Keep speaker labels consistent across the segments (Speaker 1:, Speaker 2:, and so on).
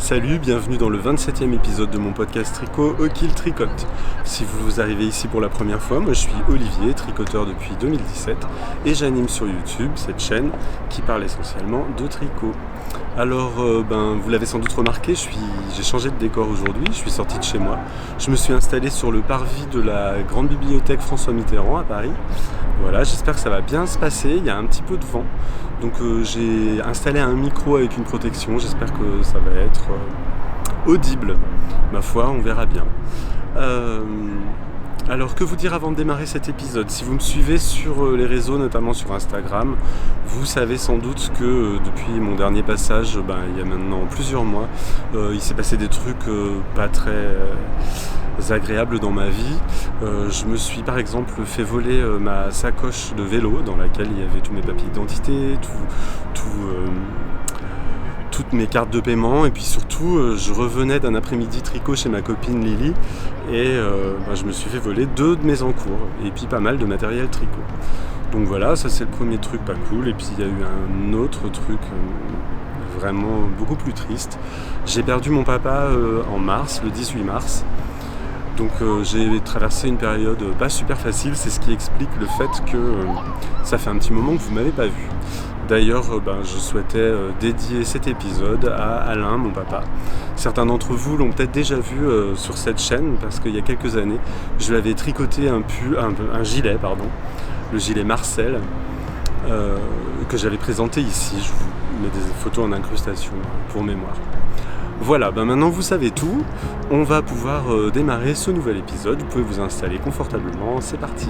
Speaker 1: Salut, bienvenue dans le 27e épisode de mon podcast Tricot Au Kill Tricote. Si vous arrivez ici pour la première fois, moi je suis Olivier, tricoteur depuis 2017 et j'anime sur YouTube cette chaîne qui parle essentiellement de tricot. Alors, vous l'avez sans doute remarqué, j'ai changé de décor aujourd'hui, je suis sorti de chez moi. Je me suis installé sur le parvis de la grande bibliothèque François Mitterrand à Paris. Voilà, j'espère que ça va bien se passer, il y a un petit peu de vent. Donc j'ai installé un micro avec une protection, j'espère que ça va être audible. Ma foi, on verra bien. Alors que vous dire avant de démarrer cet épisode? Si vous me suivez sur les réseaux, notamment sur Instagram, vous savez sans doute que depuis mon dernier passage, il y a maintenant plusieurs mois, il s'est passé des trucs pas très agréables dans ma vie. Je me suis par exemple fait voler ma sacoche de vélo dans laquelle il y avait tous mes papiers d'identité, toutes mes cartes de paiement, et puis surtout je revenais d'un après-midi tricot chez ma copine Lily et je me suis fait voler 2 de mes encours et puis pas mal de matériel tricot. Donc voilà, ça c'est le premier truc pas cool. Et puis il y a eu un autre truc vraiment beaucoup plus triste. J'ai perdu mon papa en mars, le 18 mars. Donc j'ai traversé une période pas super facile, c'est ce qui explique le fait que ça fait un petit moment que vous ne m'avez pas vu. D'ailleurs, je souhaitais dédier cet épisode à Alain, mon papa. Certains d'entre vous l'ont peut-être déjà vu sur cette chaîne, parce qu'il y a quelques années, je lui avais tricoté un gilet, le gilet Marcel, que j'avais présenté ici. Je vous mets des photos en incrustation pour mémoire. Voilà, maintenant vous savez tout. On va pouvoir démarrer ce nouvel épisode. Vous pouvez vous installer confortablement, c'est parti.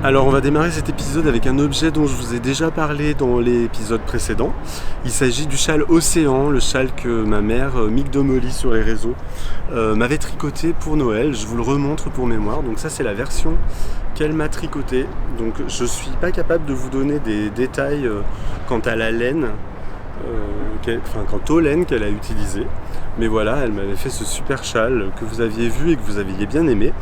Speaker 1: Alors on va démarrer cet épisode avec un objet dont je vous ai déjà parlé dans l'épisode précédent. Il s'agit du châle Océan, le châle que ma mère, Mick Domoli sur les réseaux, m'avait tricoté pour Noël. Je vous le remontre pour mémoire. Donc ça c'est la version qu'elle m'a tricotée. Donc je suis pas capable de vous donner des détails quant à la laine, quant aux laines qu'elle a utilisées. Mais voilà, elle m'avait fait ce super châle que vous aviez vu et que vous aviez bien aimé.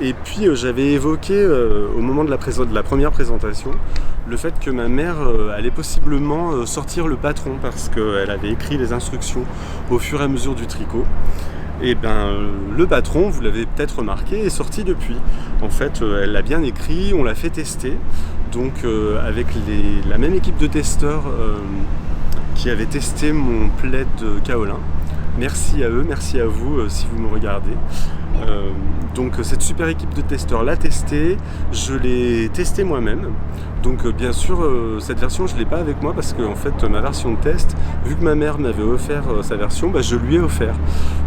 Speaker 1: Et puis j'avais évoqué au moment de la première présentation le fait que ma mère allait possiblement sortir le patron parce qu'elle avait écrit les instructions au fur et à mesure du tricot. Et le patron, vous l'avez peut-être remarqué, est sorti depuis. En fait, elle l'a bien écrit, on l'a fait tester. Donc avec la même équipe de testeurs qui avait testé mon plaid kaolin. Merci à eux, merci à vous si vous me regardez. Donc cette super équipe de testeurs l'a testé, je l'ai testé moi-même. Donc bien sûr cette version je ne l'ai pas avec moi parce que en fait ma version de test, vu que ma mère m'avait offert sa version, je lui ai offert.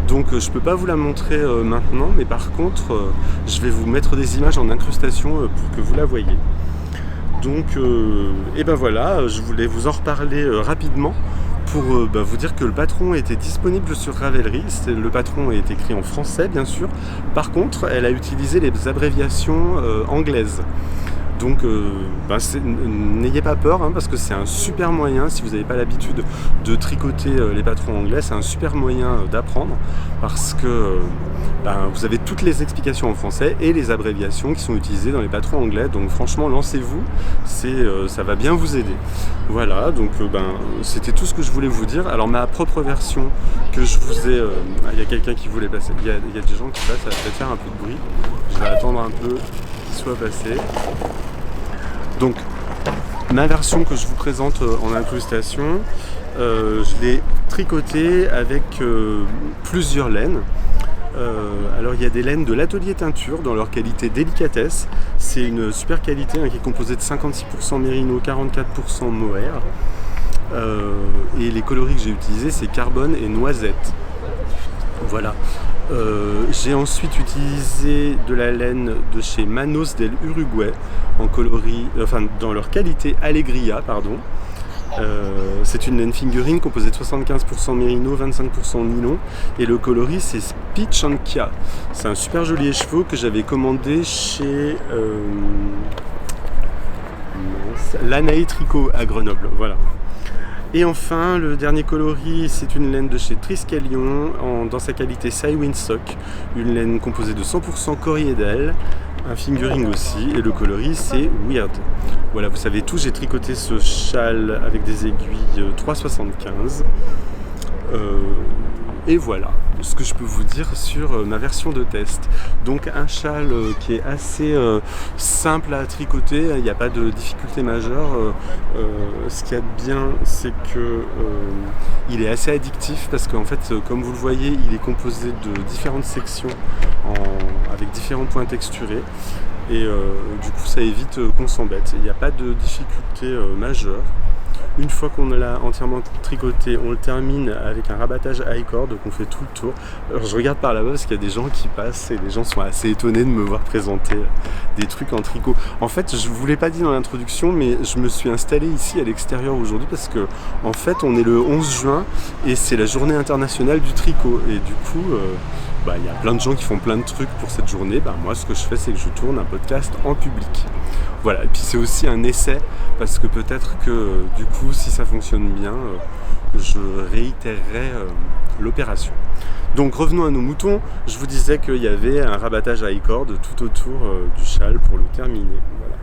Speaker 1: Donc je ne peux pas vous la montrer maintenant, mais par contre je vais vous mettre des images en incrustation pour que vous la voyez. Donc voilà, je voulais vous en reparler rapidement pour vous dire que le patron était disponible sur Ravelry. Le patron est écrit en français bien sûr. Par contre, elle a utilisé les abréviations anglaises. Donc n'ayez pas peur parce que c'est un super moyen, si vous n'avez pas l'habitude de tricoter les patrons anglais, c'est un super moyen d'apprendre parce que vous avez toutes les explications en français et les abréviations qui sont utilisées dans les patrons anglais. Donc franchement, lancez-vous, ça va bien vous aider. Voilà, donc c'était tout ce que je voulais vous dire. Alors ma propre version que je vous ai... il y a quelqu'un qui voulait passer, il y a des gens qui passent, ça va peut-être faire un peu de bruit. Je vais attendre un peu qu'il soit passé. Donc, ma version que je vous présente en incrustation, je l'ai tricoté avec plusieurs laines. Alors il y a des laines de l'atelier teinture dans leur qualité délicatesse. C'est une super qualité qui est composée de 56% mérino, 44% mohair. Et les coloris que j'ai utilisés, c'est carbone et noisette. Voilà. J'ai ensuite utilisé de la laine de chez Manos del Uruguay en coloris, dans leur qualité Alegria, pardon. C'est une laine fingering composée de 75% mérino, 25% nylon, et le coloris c'est Speech and Kia. C'est un super joli écheveau que j'avais commandé chez Lanae Tricot à Grenoble. Voilà. Et enfin, le dernier coloris, c'est une laine de chez Triskelion dans sa qualité Sai Windsock, une laine composée de 100% coriédale, un fingering aussi, et le coloris c'est Weird. Voilà, vous savez tout, j'ai tricoté ce châle avec des aiguilles 3,75. Et voilà ce que je peux vous dire sur ma version de test. Donc un châle qui est assez simple à tricoter, il n'y a pas de difficulté majeure. Ce qu'il y a de bien, c'est que il est assez addictif parce qu'en fait, comme vous le voyez, il est composé de différentes sections avec différents points texturés. Et du coup, ça évite qu'on s'embête. Il n'y a pas de difficulté majeure. Une fois qu'on l'a entièrement tricoté, on le termine avec un rabattage high cord, donc on fait tout le tour. Alors je regarde par là-bas parce qu'il y a des gens qui passent et les gens sont assez étonnés de me voir présenter des trucs en tricot. En fait, je ne vous l'ai pas dit dans l'introduction, mais je me suis installé ici à l'extérieur aujourd'hui parce que en fait, on est le 11 juin et c'est la journée internationale du tricot. Et du coup, il y a plein de gens qui font plein de trucs pour cette journée. Moi, ce que je fais, c'est que je tourne un podcast en public. Voilà, et puis c'est aussi un essai parce que peut-être que du coup, si ça fonctionne bien, je réitérerai l'opération. Donc revenons à nos moutons. Je vous disais qu'il y avait un rabattage à high cord tout autour du châle pour le terminer. Voilà.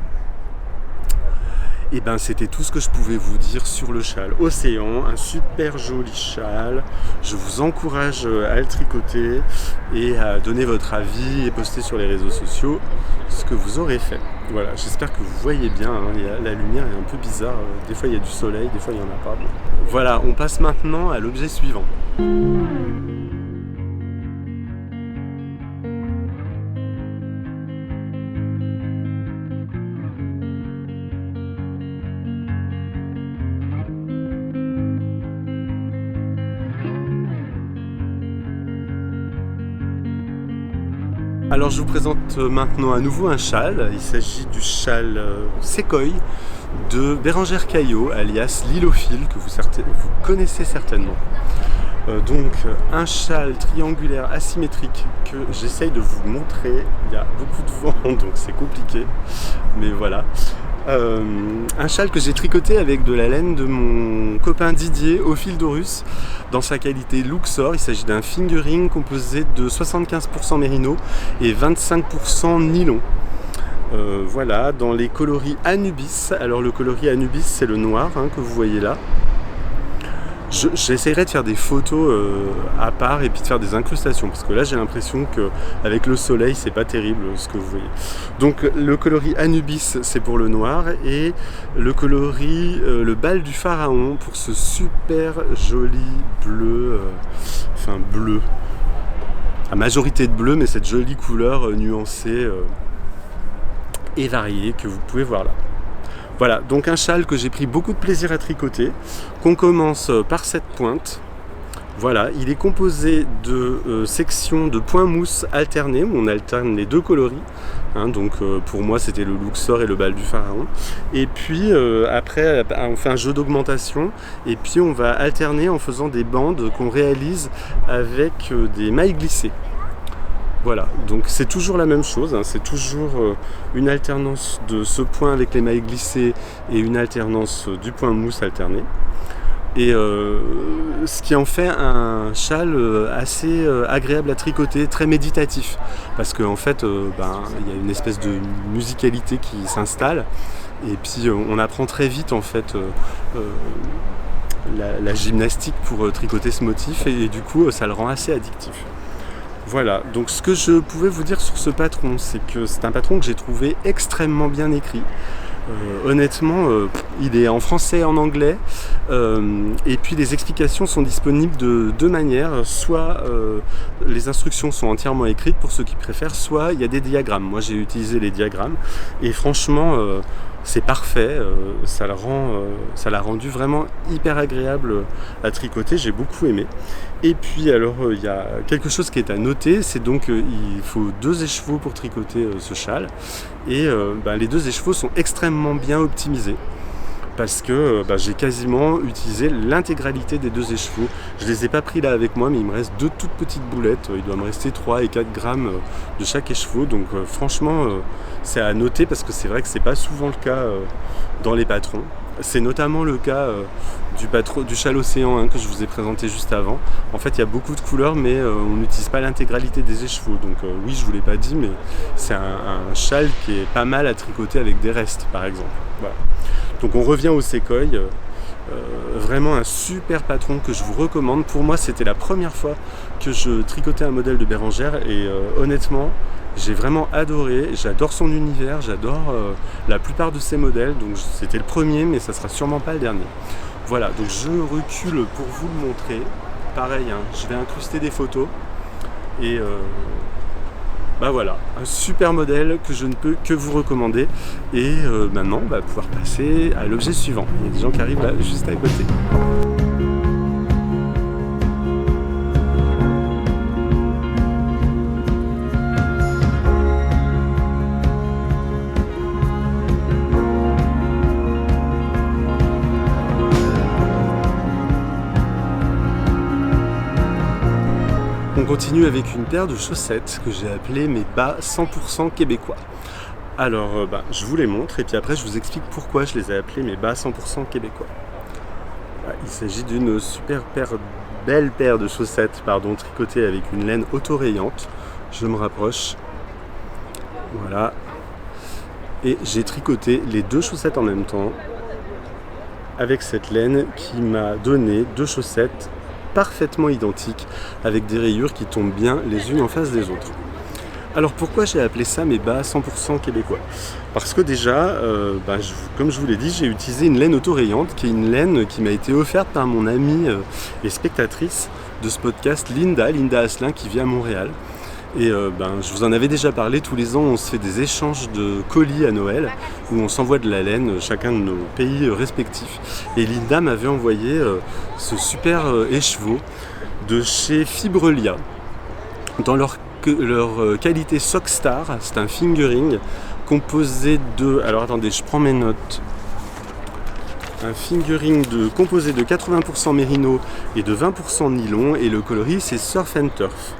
Speaker 1: Et c'était tout ce que je pouvais vous dire sur le châle Océan, un super joli châle. Je vous encourage à le tricoter et à donner votre avis et poster sur les réseaux sociaux ce que vous aurez fait. Voilà, j'espère que vous voyez bien, la lumière est un peu bizarre, des fois il y a du soleil, des fois il n'y en a pas. Voilà, on passe maintenant à l'objet suivant. Alors je vous présente maintenant à nouveau un châle. Il s'agit du châle Sequoia de Bérengère Caillot, alias Lilophile, que vous connaissez certainement. Donc un châle triangulaire asymétrique que j'essaye de vous montrer. Il y a beaucoup de vent donc c'est compliqué, mais voilà. Un châle que j'ai tricoté avec de la laine de mon copain Didier au fil d'Orus dans sa qualité Luxor. Il s'agit d'un fingering composé de 75% mérino et 25% nylon. Voilà, dans les coloris Anubis. Alors le coloris Anubis, c'est le noir que vous voyez là. J'essaierai de faire des photos à part et puis de faire des incrustations parce que là j'ai l'impression qu'avec le soleil c'est pas terrible ce que vous voyez. Donc le coloris Anubis c'est pour le noir et le coloris le bal du pharaon pour ce super joli bleu, bleu, à majorité de bleu mais cette jolie couleur nuancée et variée que vous pouvez voir là. Voilà, donc un châle que j'ai pris beaucoup de plaisir à tricoter, qu'on commence par cette pointe. Voilà, il est composé de sections de points mousse alternés, où on alterne les deux coloris. Donc pour moi c'était le Luxor et le bal du pharaon. Et puis après on fait un jeu d'augmentation et puis on va alterner en faisant des bandes qu'on réalise avec des mailles glissées. Voilà, donc c'est toujours la même chose, c'est toujours une alternance de ce point avec les mailles glissées et une alternance du point mousse alterné. Et ce qui en fait un châle assez agréable à tricoter, très méditatif. Parce qu'en fait, il y a une espèce de musicalité qui s'installe. Et puis on apprend très vite en fait la gymnastique pour tricoter ce motif. Et du coup, ça le rend assez addictif. Voilà, donc ce que je pouvais vous dire sur ce patron, c'est que c'est un patron que j'ai trouvé extrêmement bien écrit. Honnêtement, il est en français et en anglais. Et puis les explications sont disponibles de deux manières. Soit les instructions sont entièrement écrites pour ceux qui préfèrent, soit il y a des diagrammes. Moi j'ai utilisé les diagrammes et franchement c'est parfait. Ça l'a rendu vraiment hyper agréable à tricoter. J'ai beaucoup aimé. Et puis alors il y a quelque chose qui est à noter, c'est donc il faut 2 écheveaux pour tricoter ce châle. Et les 2 écheveaux sont extrêmement bien optimisés parce que j'ai quasiment utilisé l'intégralité des 2 écheveaux. Je les ai pas pris là avec moi, mais il me reste 2 toutes petites boulettes. Il doit me rester 3 et 4 grammes de chaque écheveau. Donc franchement, c'est à noter parce que c'est vrai que c'est pas souvent le cas dans les patrons. C'est notamment le cas du châle océan que je vous ai présenté juste avant. En fait, il y a beaucoup de couleurs, mais on n'utilise pas l'intégralité des écheveaux. Donc oui, je ne vous l'ai pas dit, mais c'est un châle qui est pas mal à tricoter avec des restes, par exemple. Voilà. Donc on revient au Sequoia. Vraiment un super patron que je vous recommande. Pour moi, c'était la première fois que je tricotais un modèle de Bérengère et honnêtement, j'ai vraiment adoré. J'adore son univers, j'adore la plupart de ses modèles. Donc c'était le premier, mais ça sera sûrement pas le dernier. Voilà, donc je recule pour vous le montrer. Pareil, je vais incruster des photos et voilà, un super modèle que je ne peux que vous recommander. Et maintenant, on va pouvoir passer à l'objet suivant. Il y a des gens qui arrivent là, juste à côté. On continue avec une paire de chaussettes que j'ai appelées mes bas 100% québécois. Alors je vous les montre et puis après je vous explique pourquoi je les ai appelées mes bas 100% québécois. Il s'agit d'une belle paire de chaussettes tricotées avec une laine autorayante. Je me rapproche. Voilà. Et j'ai tricoté les 2 chaussettes en même temps avec cette laine qui m'a donné 2 chaussettes parfaitement identiques avec des rayures qui tombent bien les unes en face des autres. Alors pourquoi j'ai appelé ça mes bas 100% québécois ? Parce que déjà, comme je vous l'ai dit, j'ai utilisé une laine autorayante qui est une laine qui m'a été offerte par mon amie et spectatrice de ce podcast Linda Asselin qui vit à Montréal. Et je vous en avais déjà parlé, tous les ans on se fait des échanges de colis à Noël où on s'envoie de la laine, chacun de nos pays respectifs. Et Linda m'avait envoyé ce super écheveau de chez Fibrelia. Dans leur qualité Sockstar, c'est un fingering composé de... Alors attendez, je prends mes notes. Un fingering composé de 80% mérino et de 20% nylon et le coloris c'est Surf and Turf.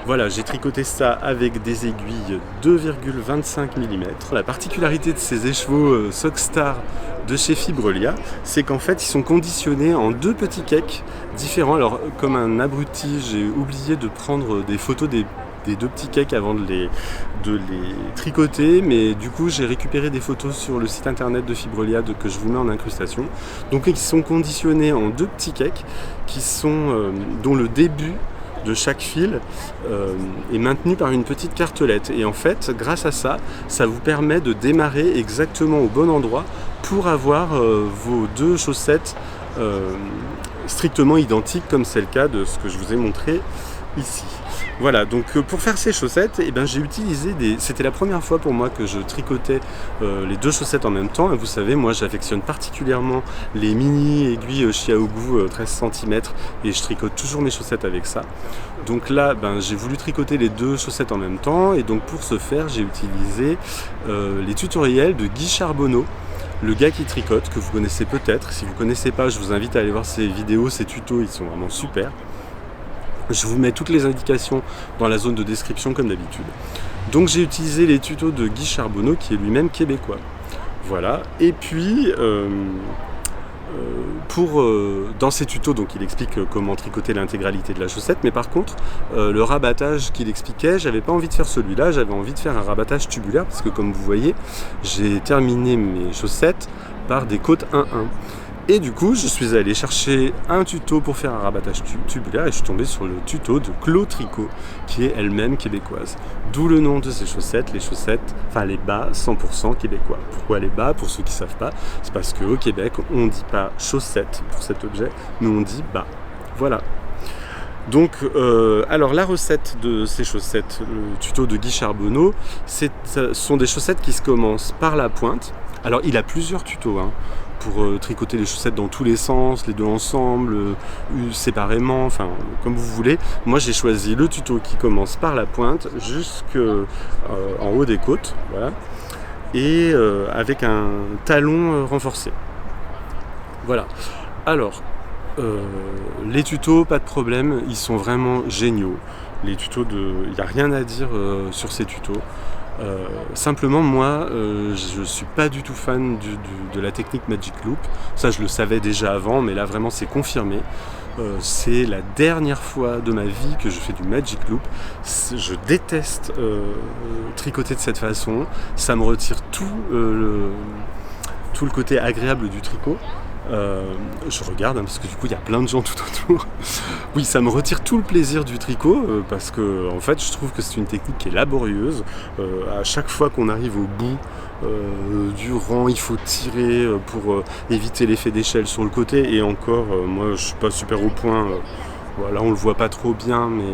Speaker 1: Voilà, j'ai tricoté ça avec des aiguilles 2,25 mm. La particularité de ces écheveaux Sockstar de chez Fibrelia, c'est qu'en fait, ils sont conditionnés en 2 petits cakes différents. Alors, comme un abruti, j'ai oublié de prendre des photos des 2 petits cakes avant de les tricoter, mais du coup, j'ai récupéré des photos sur le site internet de Fibrelia que je vous mets en incrustation. Donc, ils sont conditionnés en 2 petits cakes dont le début de chaque fil est maintenu par une petite cartelette et en fait grâce à ça vous permet de démarrer exactement au bon endroit pour avoir vos 2 chaussettes strictement identiques comme c'est le cas de ce que je vous ai montré ici. Voilà, donc pour faire ces chaussettes, j'ai utilisé c'était la première fois pour moi que je tricotais les 2 chaussettes en même temps. Et vous savez, moi j'affectionne particulièrement les mini aiguilles Chiaogu 13 cm et je tricote toujours mes chaussettes avec ça. Donc là, j'ai voulu tricoter les 2 chaussettes en même temps et donc pour ce faire, j'ai utilisé les tutoriels de Guy Charbonneau, le gars qui tricote, que vous connaissez peut-être. Si vous ne connaissez pas, je vous invite à aller voir ses vidéos, ses tutos, ils sont vraiment super. Je vous mets toutes les indications dans la zone de description comme d'habitude. Donc j'ai utilisé les tutos de Guy Charbonneau qui est lui-même québécois. Voilà. Et puis dans ces tutos, donc il explique comment tricoter l'intégralité de la chaussette, mais par contre le rabattage qu'il expliquait, j'avais pas envie de faire celui-là, j'avais envie de faire un rabattage tubulaire parce que comme vous voyez, j'ai terminé mes chaussettes par des côtes 1-1. Et du coup, je suis allé chercher un tuto pour faire un rabattage tubulaire et je suis tombé sur le tuto de Clo Tricot, qui est elle-même québécoise. D'où le nom de ces chaussettes, les bas 100% québécois. Pourquoi les bas? Pour ceux qui ne savent pas, c'est parce qu'au Québec, on ne dit pas chaussettes pour cet objet, mais on dit bas. Voilà. Donc, alors la recette de ces chaussettes, le tuto de Guy Charbonneau, ce sont des chaussettes qui se commencent par la pointe. Alors, il a plusieurs tutos, pour tricoter les chaussettes dans tous les sens, les deux ensemble, séparément, enfin comme vous voulez. Moi j'ai choisi le tuto qui commence par la pointe jusqu'en haut des côtes, voilà, et avec un talon renforcé. Voilà. Alors, les tutos, pas de problème, ils sont vraiment géniaux. Les tutos, il n'y a rien à dire sur ces tutos. Simplement moi je suis pas du tout fan de la technique Magic Loop. Ça je le savais déjà avant, mais là vraiment c'est confirmé. C'est la dernière fois de ma vie que je fais du Magic Loop. Je déteste tricoter de cette façon. Ça me retire tout le côté agréable du tricot. Je regarde parce que du coup il y a plein de gens tout autour. Oui, ça me retire tout le plaisir du tricot parce que en fait je trouve que c'est une technique qui est laborieuse. À chaque fois qu'on arrive au bout du rang, il faut tirer pour éviter l'effet d'échelle sur le côté. Et encore, moi je suis pas super au point. Voilà, on le voit pas trop bien, mais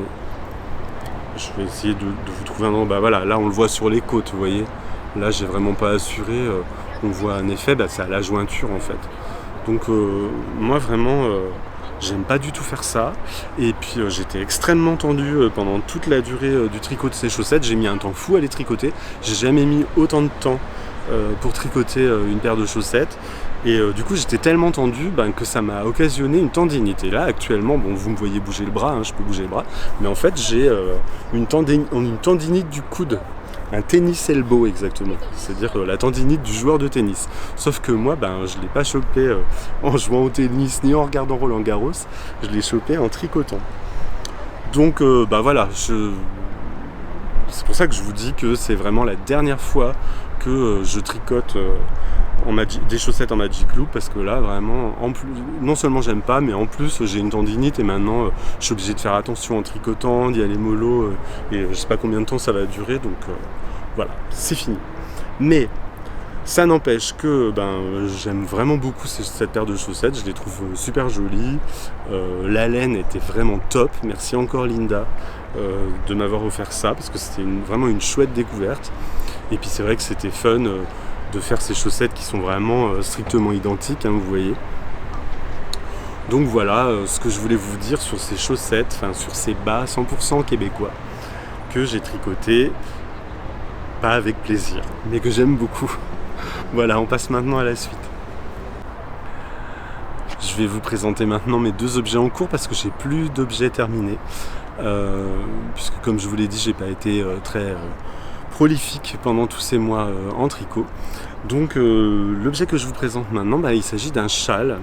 Speaker 1: je vais essayer de vous trouver un endroit. Bah voilà, là on le voit sur les côtes, vous voyez. Là j'ai vraiment pas assuré. On voit un effet, c'est à la jointure en fait. Donc moi vraiment j'aime pas du tout faire ça. Et puis j'étais extrêmement tendu pendant toute la durée du tricot de ces chaussettes. J'ai mis un temps fou à les tricoter. J'ai jamais mis autant de temps pour tricoter une paire de chaussettes. Et du coup j'étais tellement tendu que ça m'a occasionné une tendinite. Là actuellement, bon, vous me voyez bouger le bras, je peux bouger le bras, mais en fait j'ai une tendinite du coude. Un tennis elbow exactement, c'est-à-dire la tendinite du joueur de tennis. Sauf que moi, je ne l'ai pas chopé en jouant au tennis ni en regardant Roland Garros, je l'ai chopé en tricotant. Donc voilà, c'est pour ça que je vous dis que c'est vraiment la dernière fois que je tricote des chaussettes en Magic Loop, parce que là vraiment, non seulement j'aime pas, mais en plus j'ai une tendinite et maintenant je suis obligé de faire attention en tricotant, d'y aller mollo, et je sais pas combien de temps ça va durer, donc voilà, c'est fini. Mais ça n'empêche que j'aime vraiment beaucoup cette paire de chaussettes, je les trouve super jolies, la laine était vraiment top, merci encore Linda de m'avoir offert ça, parce que c'était vraiment une chouette découverte. Et puis c'est vrai que c'était fun de faire ces chaussettes qui sont vraiment strictement identiques, vous voyez. Donc voilà ce que je voulais vous dire sur ces chaussettes, sur ces bas 100% québécois que j'ai tricotés, pas avec plaisir, mais que j'aime beaucoup. Voilà, on passe maintenant à la suite. Je vais vous présenter maintenant mes deux objets en cours parce que j'ai plus d'objets terminés. Puisque comme je vous l'ai dit, j'ai pas été très prolifique pendant tous ces mois en tricot. Donc l'objet que je vous présente maintenant, il s'agit d'un châle.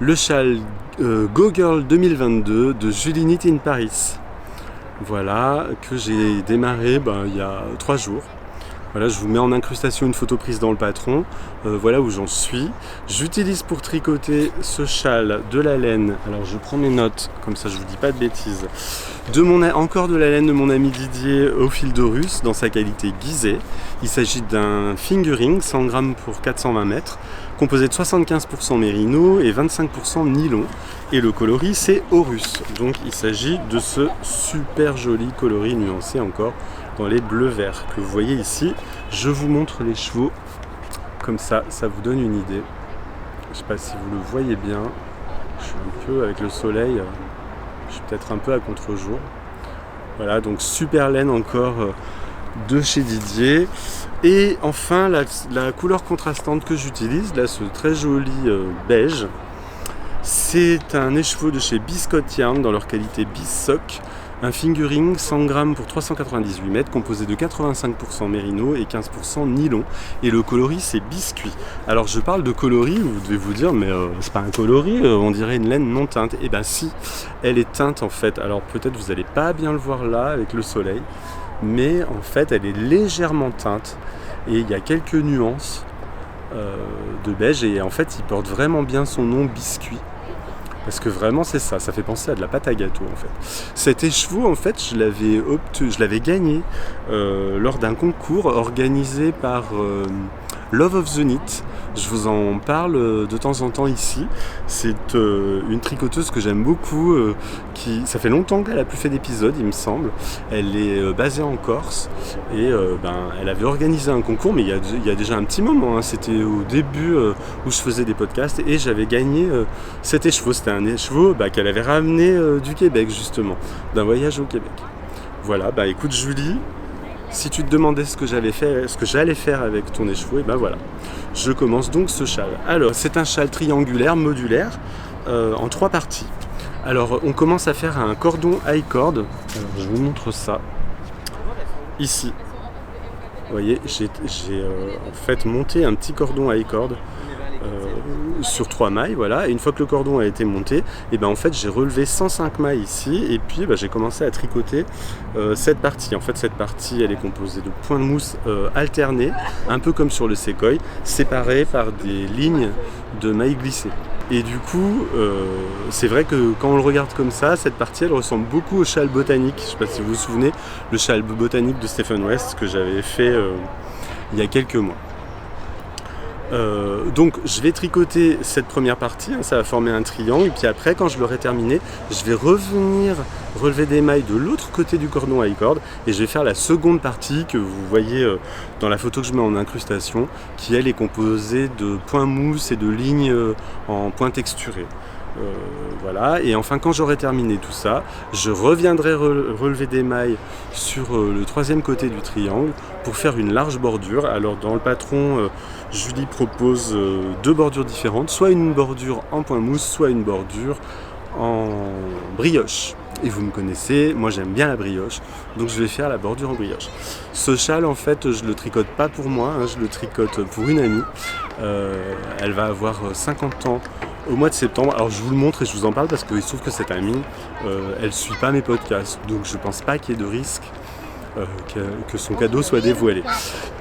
Speaker 1: Le châle Go Girl 2022 de Julie Knit in Paris. Voilà, que j'ai démarré il y a 3 jours. Voilà, je vous mets en incrustation une photo prise dans le patron. Voilà où j'en suis. J'utilise pour tricoter ce châle de la laine. Alors je prends mes notes, comme ça je vous dis pas de bêtises. Encore de la laine de mon ami Didier au fil d'Orus dans sa qualité guisée. Il s'agit d'un fingering 100 grammes pour 420 mètres, composé de 75% mérino et 25% nylon. Et le coloris c'est Orus. Donc il s'agit de ce super joli coloris nuancé encore dans les bleus-verts que vous voyez ici. Je vous montre les chevaux, comme ça vous donne une idée. Je ne sais pas si vous le voyez bien, je suis un peu avec le soleil, je suis peut-être un peu à contre-jour. Voilà, donc super laine encore de chez Didier. Et enfin la couleur contrastante que j'utilise, là ce très joli beige, c'est un écheveau de chez Biscott Yarn dans leur qualité Bissock. Un fingering 100 grammes pour 398 mètres, composé de 85% mérino et 15% nylon. Et le coloris, c'est biscuit. Alors je parle de coloris, vous devez vous dire, mais c'est pas un coloris, on dirait une laine non teinte. Et si, elle est teinte en fait. Alors peut-être vous n'allez pas bien le voir là avec le soleil, mais en fait elle est légèrement teinte. Et il y a quelques nuances de beige, et en fait il porte vraiment bien son nom, Biscuit. Parce que vraiment c'est ça fait penser à de la pâte à gâteau en fait. Cet écheveau en fait je l'avais gagné lors d'un concours organisé par Love of the Knit. Je vous en parle de temps en temps ici. C'est une tricoteuse que j'aime beaucoup, ça fait longtemps qu'elle a plus fait d'épisodes il me semble. Elle est basée en Corse et elle avait organisé un concours, mais il y a déjà un petit moment, hein. C'était au début où je faisais des podcasts et j'avais gagné cet écheveau. C'était un écheveau qu'elle avait ramené du Québec justement, d'un voyage au Québec. Voilà, écoute Julie, si tu te demandais ce que j'allais faire avec ton écheveau, et voilà. Je commence donc ce châle. Alors, c'est un châle triangulaire, modulaire, en 3 parties. Alors, on commence à faire un cordon high cord. Alors, je vous montre ça. Ici. Vous voyez, j'ai en fait monté un petit cordon high cord sur 3 mailles, voilà. Et une fois que le cordon a été monté, en fait j'ai relevé 105 mailles ici, et puis j'ai commencé à tricoter cette partie. En fait cette partie elle est composée de points de mousse alternés, un peu comme sur le séquoia, séparés par des lignes de mailles glissées. Et du coup, c'est vrai que quand on le regarde comme ça, cette partie elle ressemble beaucoup au châle botanique. Je ne sais pas si vous vous souvenez, le châle botanique de Stephen West que j'avais fait il y a quelques mois. Donc je vais tricoter cette première partie, ça va former un triangle, et puis après quand je l'aurai terminé, je vais revenir relever des mailles de l'autre côté du cordon high cord, et je vais faire la seconde partie que vous voyez dans la photo que je mets en incrustation, qui elle est composée de points mousse et de lignes en points texturés. Voilà, et enfin quand j'aurai terminé tout ça, je reviendrai relever des mailles sur le troisième côté du triangle pour faire une large bordure. Alors dans le patron, Julie propose 2 bordures différentes, soit une bordure en point mousse, soit une bordure en brioche. Et vous me connaissez, moi j'aime bien la brioche, donc je vais faire la bordure en brioche. Ce châle en fait je le tricote pas pour moi, je le tricote pour une amie. Elle va avoir 50 ans au mois de septembre. Alors je vous le montre et je vous en parle parce qu'il se trouve que cette amie, elle suit pas mes podcasts, donc je pense pas qu'il y ait de risque que son cadeau soit dévoilé.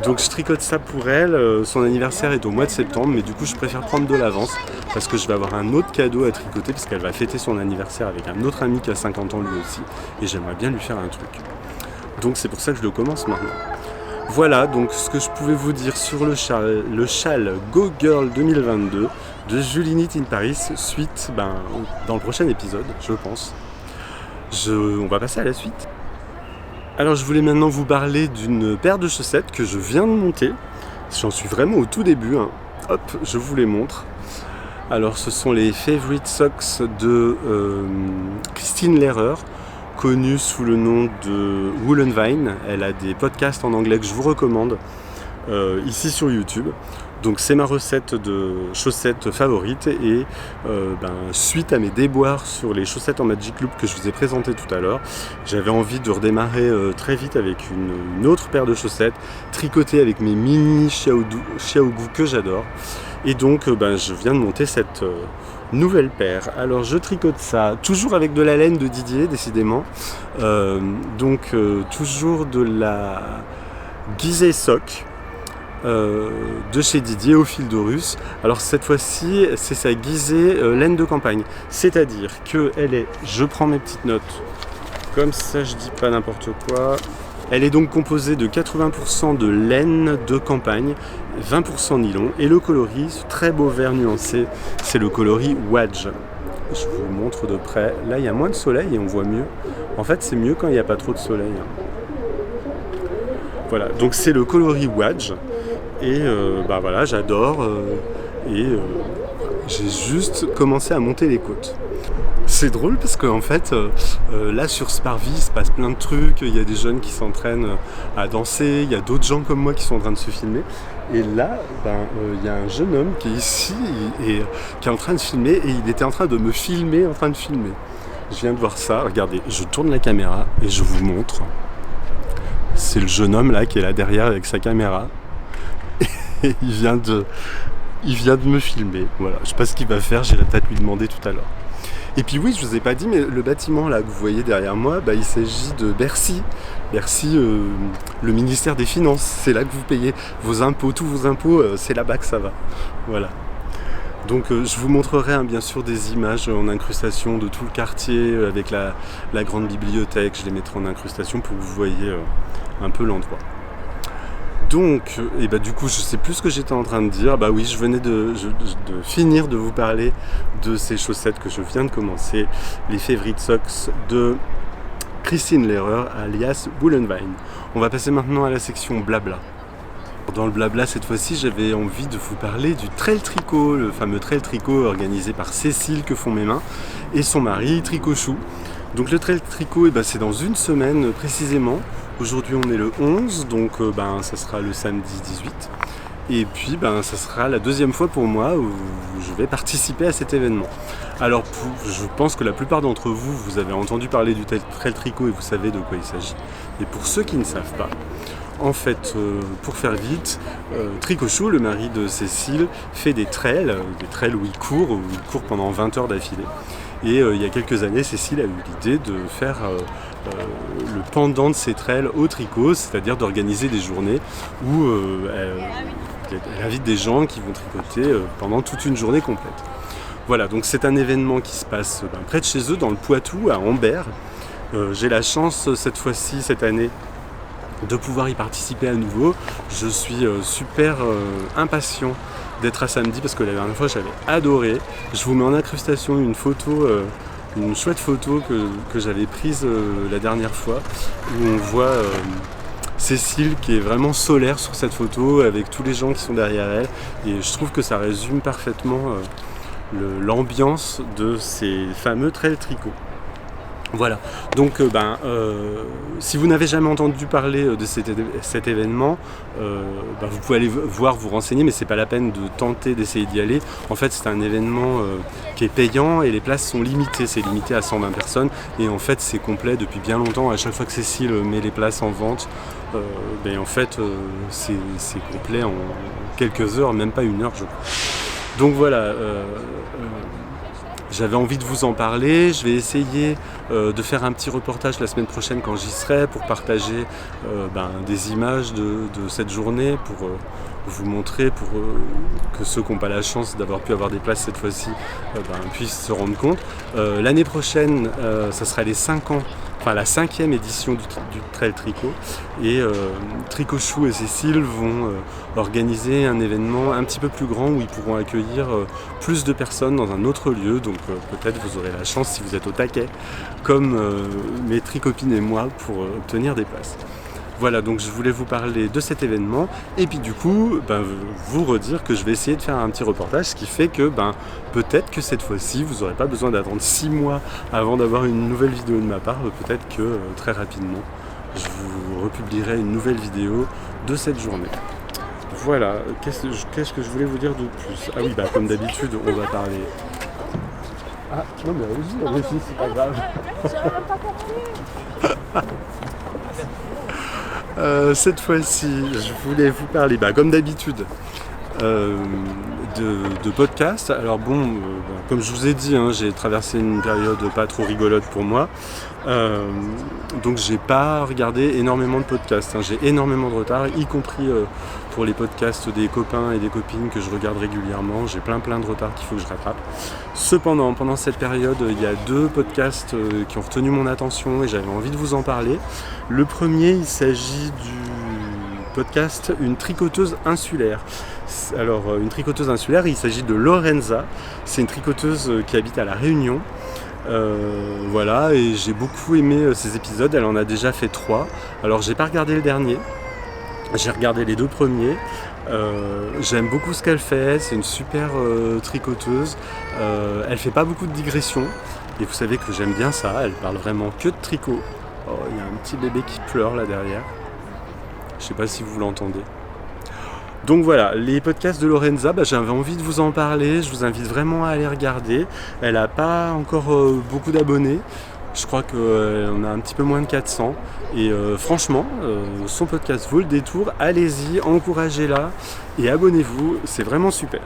Speaker 1: Donc je tricote ça pour elle, son anniversaire est au mois de septembre, mais du coup je préfère prendre de l'avance parce que je vais avoir un autre cadeau à tricoter parce qu'elle va fêter son anniversaire avec un autre ami qui a 50 ans lui aussi, et j'aimerais bien lui faire un truc. Donc c'est pour ça que je le commence maintenant. Voilà donc ce que je pouvais vous dire sur le châle Go Girl 2022 de Julie Knit in Paris, suite dans le prochain épisode je pense. On va passer à la suite. Alors je voulais maintenant vous parler d'une paire de chaussettes que je viens de monter. J'en suis vraiment au tout début, hein. Hop, je vous les montre. Alors ce sont les Favorite Socks de Christine Lehrer, connue sous le nom de Woolen Vine. Elle a des podcasts en anglais que je vous recommande ici sur YouTube. Donc c'est ma recette de chaussettes favorite, et suite à mes déboires sur les chaussettes en Magic Loop que je vous ai présentées tout à l'heure, j'avais envie de redémarrer très vite avec une autre paire de chaussettes tricotées avec mes mini Xiaogu que j'adore, et donc je viens de monter cette nouvelle paire. Alors je tricote ça toujours avec de la laine de Didier décidément, toujours de la Gizeh Sock de chez Didier au fil d'Horus. Alors cette fois-ci c'est sa Gizeh laine de campagne, c'est-à-dire que elle est, je prends mes petites notes comme ça je dis pas n'importe quoi, elle est donc composée de 80% de laine de campagne, 20% nylon, et le coloris, ce très beau vert nuancé, c'est le coloris Wadj. Je vous montre de près, là il y a moins de soleil et on voit mieux, en fait c'est mieux quand il n'y a pas trop de soleil, hein. Voilà, donc c'est le coloris Wadj. Et voilà, j'adore, j'ai juste commencé à monter les côtes. C'est drôle parce qu'en fait, là sur Sparvie, il se passe plein de trucs, il y a des jeunes qui s'entraînent à danser, il y a d'autres gens comme moi qui sont en train de se filmer. Et là, il y a un jeune homme qui est ici et qui est en train de filmer, et il était en train de me filmer en train de filmer. Je viens de voir ça, regardez, je tourne la caméra et je vous montre. C'est le jeune homme là qui est là derrière avec sa caméra. Et il vient de me filmer. Voilà, je sais pas ce qu'il va faire, j'irai peut-être lui demander tout à l'heure. Et puis oui, je vous ai pas dit, mais le bâtiment là que vous voyez derrière moi, il s'agit de Bercy. Bercy, le ministère des Finances, c'est là que vous payez vos impôts, tous vos impôts, c'est là-bas que ça va. Voilà. Donc je vous montrerai bien sûr des images en incrustation de tout le quartier avec la grande bibliothèque, je les mettrai en incrustation pour que vous voyez un peu l'endroit. Donc, du coup, je sais plus ce que j'étais en train de dire. Oui, je venais de finir de vous parler de ces chaussettes que je viens de commencer, les Favorite Socks de Christine Lehrer, alias Bullenwein. On va passer maintenant à la section blabla. Dans le blabla, cette fois-ci, j'avais envie de vous parler du trail tricot, le fameux trail tricot organisé par Cécile que font mes mains et son mari Tricot Chou. Donc le trail tricot, c'est dans une semaine précisément. Aujourd'hui on est le 11, donc ça sera le samedi 18. Et puis ça sera la deuxième fois pour moi où je vais participer à cet événement. Alors je pense que la plupart d'entre vous, vous avez entendu parler du trail tricot et vous savez de quoi il s'agit. Et pour ceux qui ne savent pas, en fait, pour faire vite, Tricot Chou, le mari de Cécile, fait des trails où il court pendant 20 heures d'affilée. Et il y a quelques années, Cécile a eu l'idée de faire le pendant de ces trails au tricot, c'est-à-dire d'organiser des journées où elle invite des gens qui vont tricoter pendant toute une journée complète. Voilà, donc c'est un événement qui se passe près de chez eux, dans le Poitou, à Ambert. J'ai la chance cette année, de pouvoir y participer à nouveau. Je suis super impatient d'être à samedi parce que la dernière fois j'avais adoré. Je vous mets en incrustation une photo, une chouette photo que j'avais prise la dernière fois où on voit Cécile qui est vraiment solaire sur cette photo avec tous les gens qui sont derrière elle et je trouve que ça résume parfaitement l'ambiance de ces fameux trails tricot. Voilà, donc si vous n'avez jamais entendu parler de cet événement, vous pouvez aller vous renseigner, mais c'est pas la peine de tenter d'essayer d'y aller. En fait, c'est un événement qui est payant et les places sont limitées, c'est limité à 120 personnes et en fait c'est complet depuis bien longtemps. À chaque fois que Cécile met les places en vente, c'est complet en quelques heures, même pas une heure je crois. Donc voilà, j'avais envie de vous en parler, je vais essayer de faire un petit reportage la semaine prochaine quand j'y serai pour partager des images de cette journée, pour vous montrer, pour que ceux qui n'ont pas la chance d'avoir pu avoir des places cette fois-ci puissent se rendre compte. L'année prochaine, ça sera les 5 ans, enfin la 5e édition du Trail Tricot et Tricot Chou et Cécile vont organiser un événement un petit peu plus grand où ils pourront accueillir plus de personnes dans un autre lieu, donc peut-être vous aurez la chance si vous êtes au taquet comme mes tricopines et moi pour obtenir des places. Voilà, donc je voulais vous parler de cet événement et puis du coup vous redire que je vais essayer de faire un petit reportage, ce qui fait que peut-être que cette fois-ci vous n'aurez pas besoin d'attendre 6 mois avant d'avoir une nouvelle vidéo de ma part, peut-être que très rapidement je vous republierai une nouvelle vidéo de cette journée. Voilà, qu'est-ce que je voulais vous dire de plus? Ah oui, comme d'habitude on va parler... Ah non mais allez-y, c'est pas grave. Cette fois-ci, je voulais vous parler, comme d'habitude, de podcast. Alors comme je vous ai dit, j'ai traversé une période pas trop rigolote pour moi. Donc j'ai pas regardé énormément de podcasts. J'ai énormément de retard, y compris pour les podcasts des copains et des copines que je regarde régulièrement. J'ai plein de retard qu'il faut que je rattrape. Cependant, pendant cette période, il y a 2 podcasts qui ont retenu mon attention et j'avais envie de vous en parler. Le premier, il s'agit du podcast Une tricoteuse insulaire. Alors, une tricoteuse insulaire, il s'agit de Lorenza. C'est une tricoteuse qui habite à La Réunion. Voilà, et j'ai beaucoup aimé ces épisodes. Elle en a déjà fait 3. Alors, j'ai pas regardé le dernier. J'ai regardé les 2 premiers. J'aime beaucoup ce qu'elle fait. C'est une super tricoteuse. Elle fait pas beaucoup de digressions. Et vous savez que j'aime bien ça. Elle parle vraiment que de tricot. Oh, il y a un petit bébé qui pleure là derrière. Je sais pas si vous l'entendez. Donc voilà, les podcasts de Lorenza, j'avais envie de vous en parler. Je vous invite vraiment à aller regarder. Elle n'a pas encore beaucoup d'abonnés. Je crois qu'on a un petit peu moins de 400. Et franchement, son podcast vaut le détour. Allez-y, encouragez-la et abonnez-vous. C'est vraiment super.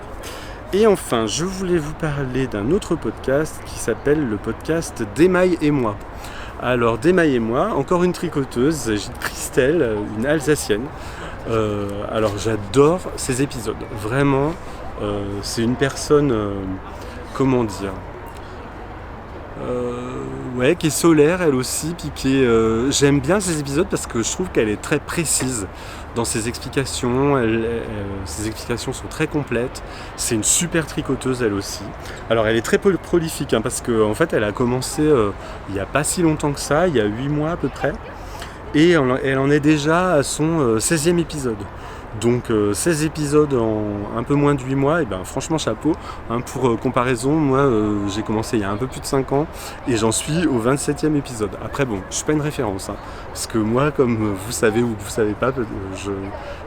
Speaker 1: Et enfin, je voulais vous parler d'un autre podcast qui s'appelle le podcast d'Emaille et moi. Alors d'Emaille et moi, encore une tricoteuse, il s'agit de Christelle, une Alsacienne. Alors j'adore ces épisodes, vraiment, c'est une personne, comment dire, ouais, qui est solaire elle aussi, puis j'aime bien ces épisodes parce que je trouve qu'elle est très précise dans ses explications, ses explications sont très complètes, c'est une super tricoteuse elle aussi. Alors elle est très prolifique, parce qu'en fait elle a commencé il n'y a pas si longtemps que ça, il y a 8 mois à peu près, et elle en est déjà à son 16e épisode. Donc 16 épisodes en un peu moins de 8 mois, et ben franchement chapeau. Pour comparaison, moi j'ai commencé il y a un peu plus de 5 ans et j'en suis au 27e épisode. Après bon, je suis pas une référence, parce que moi, comme vous savez ou que vous savez pas, je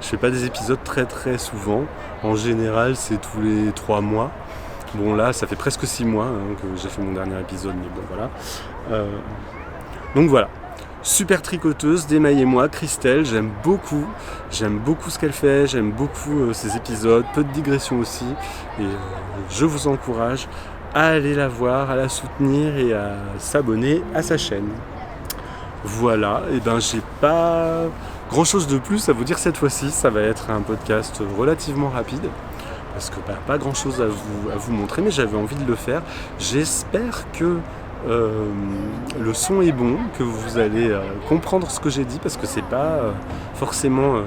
Speaker 1: fais pas des épisodes très très souvent. En général c'est tous les 3 mois. Bon là ça fait presque 6 mois que j'ai fait mon dernier épisode, mais bon voilà. Donc voilà. Super tricoteuse d'Emaille et moi, Christelle, j'aime beaucoup ce qu'elle fait, j'aime beaucoup ses épisodes, peu de digressions aussi, et je vous encourage à aller la voir, à la soutenir et à s'abonner à sa chaîne. Voilà, et ben j'ai pas grand chose de plus à vous dire cette fois-ci, ça va être un podcast relativement rapide, parce que pas grand chose à vous montrer, mais j'avais envie de le faire. J'espère que le son est bon, que vous allez comprendre ce que j'ai dit, parce que c'est pas forcément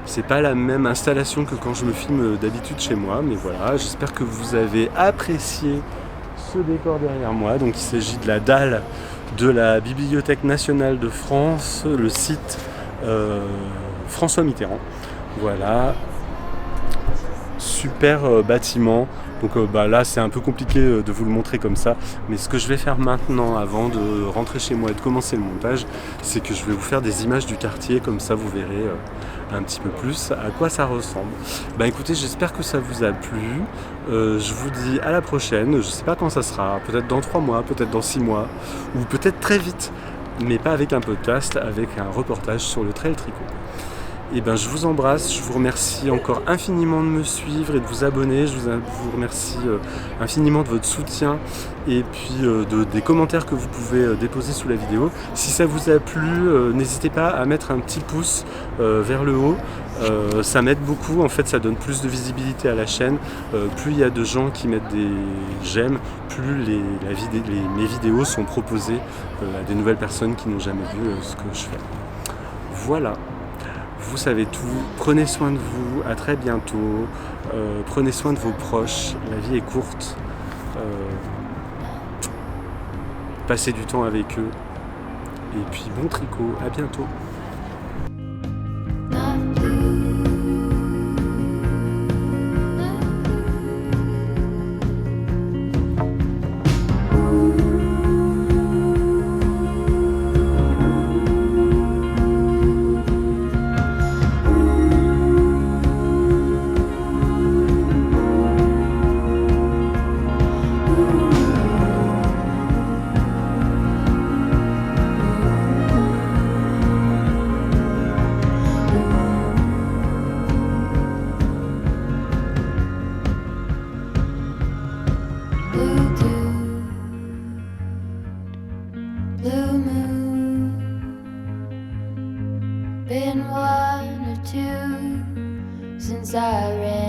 Speaker 1: c'est pas la même installation que quand je me filme d'habitude chez moi, mais voilà, j'espère que vous avez apprécié ce décor derrière moi. Donc il s'agit de la dalle de la Bibliothèque nationale de France, le site François Mitterrand. Voilà, super bâtiment. Donc là c'est un peu compliqué de vous le montrer comme ça, mais ce que je vais faire maintenant avant de rentrer chez moi et de commencer le montage, c'est que je vais vous faire des images du quartier, comme ça vous verrez un petit peu plus à quoi ça ressemble. Écoutez, j'espère que ça vous a plu, je vous dis à la prochaine, je sais pas quand ça sera, peut-être dans 3 mois, peut-être dans 6 mois, ou peut-être très vite, mais pas avec un podcast, avec un reportage sur le trail tricot. Et je vous embrasse, je vous remercie encore infiniment de me suivre et de vous abonner, je vous remercie infiniment de votre soutien et puis des commentaires que vous pouvez déposer sous la vidéo. Si ça vous a plu, n'hésitez pas à mettre un petit pouce vers le haut, ça m'aide beaucoup, en fait ça donne plus de visibilité à la chaîne, plus il y a de gens qui mettent des j'aime, plus mes vidéos sont proposées à des nouvelles personnes qui n'ont jamais vu ce que je fais. Voilà. Vous savez tout, prenez soin de vous, à très bientôt, prenez soin de vos proches, la vie est courte, passez du temps avec eux, et puis bon tricot, à bientôt. Blue moon, been 1 or 2 since I read